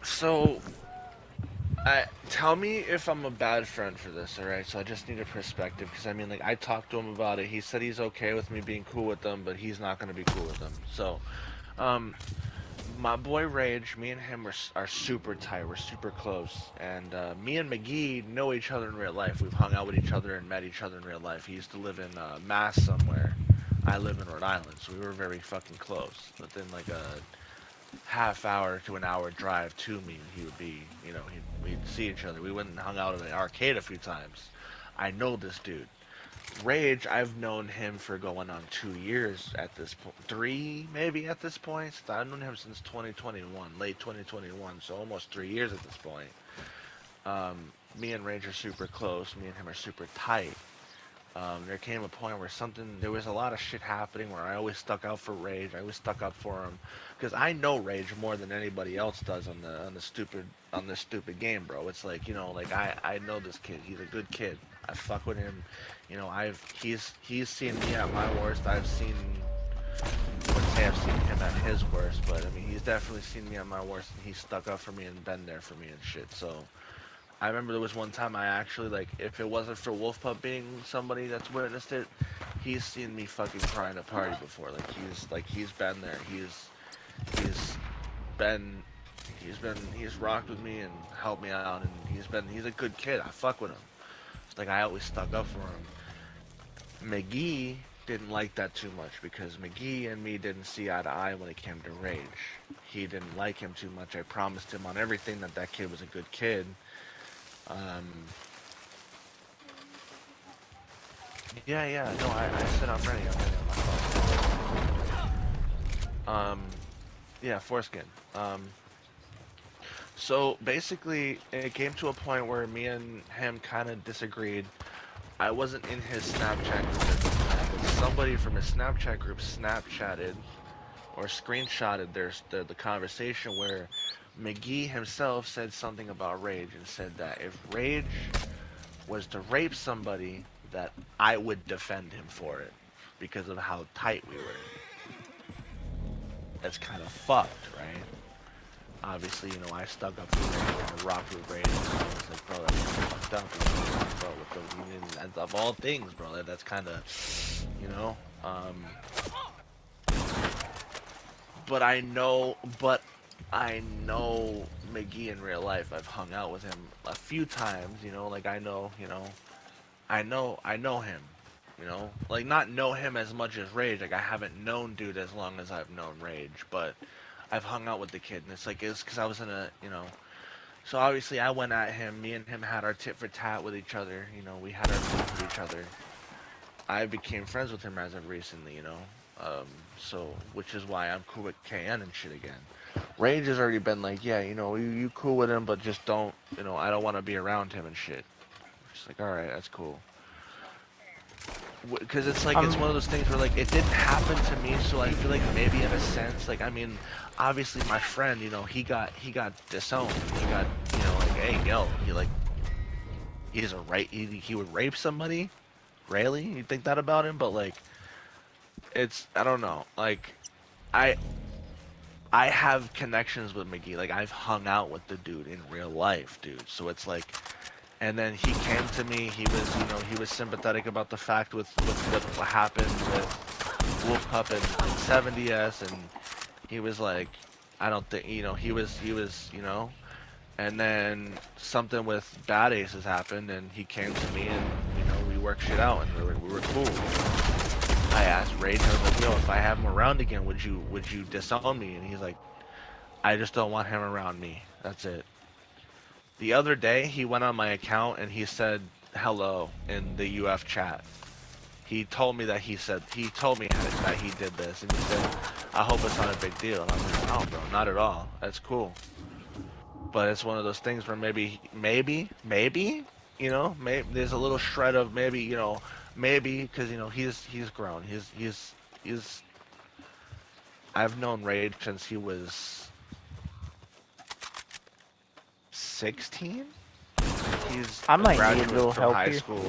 So tell me if I'm a bad friend for this, all right? So I just need a perspective because I mean, like, I talked to him about it. He said he's okay with me being cool with them, but he's not gonna be cool with them. So, um, my boy Rage, me and him are super tight. We're super close, and me and McGee know each other in real life. We've hung out with each other and met each other in real life. He used to live in Mass somewhere. I live in Rhode Island, so we were very fucking close. Within like a half hour to an hour drive to me, he would be, we'd see each other. We went and hung out at the arcade a few times. I know this dude. Rage, I've known him for going on 2 years at this point, three maybe at this point. I've known him since 2021, late 2021, so almost 3 years at this point. Me and Rage are super close. Me and him are super tight. There came a point where there was a lot of shit happening where I always stuck out for Rage. I always stuck up for him because I know Rage more than anybody else does on this stupid game, bro. It's like, like I know this kid. He's a good kid. I fuck with him. He's seen me at my worst. I wouldn't say I've seen him at his worst, but I mean he's definitely seen me at my worst, and he's stuck up for me and been there for me and shit. So. I remember there was one time I actually, like, if it wasn't for Wolf Pup being somebody that's witnessed it, he's seen me fucking cry in a party before. He's been there. He's been he's rocked with me and helped me out, and he's a good kid. I fuck with him. It's like I always stuck up for him. McGee didn't like that too much because McGee and me didn't see eye to eye when it came to Rage. He didn't like him too much. I promised him on everything that kid was a good kid. Um, yeah, no, I said I'm ready. I'm ready on my phone. Yeah, foreskin. So basically, it came to a point where me and him kind of disagreed. I wasn't in his Snapchat group at the time, but somebody from his Snapchat group Snapchatted or screenshotted the conversation where McGee himself said something about Rage and said that if Rage was to rape somebody, that I would defend him for it because of how tight we were. That's kind of fucked, right? Obviously, I stuck up for Rage, kind of rocked with Rage. And I was like, bro, that's fucked up. Bro, of all things, bro, that's kind of, but I know McGee in real life. I've hung out with him a few times, like I know him, like not know him as much as Rage. Like I haven't known dude as long as I've known Rage, but I've hung out with the kid, and it's because I was in so obviously I went at him. Me and him had our tit for tat with each other. We had our beef with each other. I became friends with him as of recently, so which is why I'm cool with KN and shit again. Rage has already been like, yeah, you cool with him, but just don't, I don't want to be around him and shit. Just like, all right, that's cool. Because it's like it's one of those things where like it didn't happen to me, so I feel like maybe in a sense, like I mean, obviously my friend, he got disowned. He got, like, hey, yo, he's a rape. He would rape somebody. Really? You think that about him? But like, I don't know. Like, I have connections with McGee. Like I've hung out with the dude in real life, dude. So it's like, and then he came to me. He was sympathetic about the fact with what happened with Wolf Pup and 70s, and he was like, I don't think, he was, and then something with Bad Aces happened, and he came to me, and we worked shit out, and we were cool. I asked Rage, I was like, yo, if I have him around again, would you disown me? And he's like, I just don't want him around me. That's it. The other day, he went on my account and he said hello in the UF chat. He told me that he told me that he did this, and he said, I hope it's not a big deal. And I'm like, no, bro, not at all. That's cool. But it's one of those things where maybe, maybe, there's a little shred of maybe, maybe, because, he's grown. He's, I've known Rage since he was 16. I might need a graduated little from help high here. school.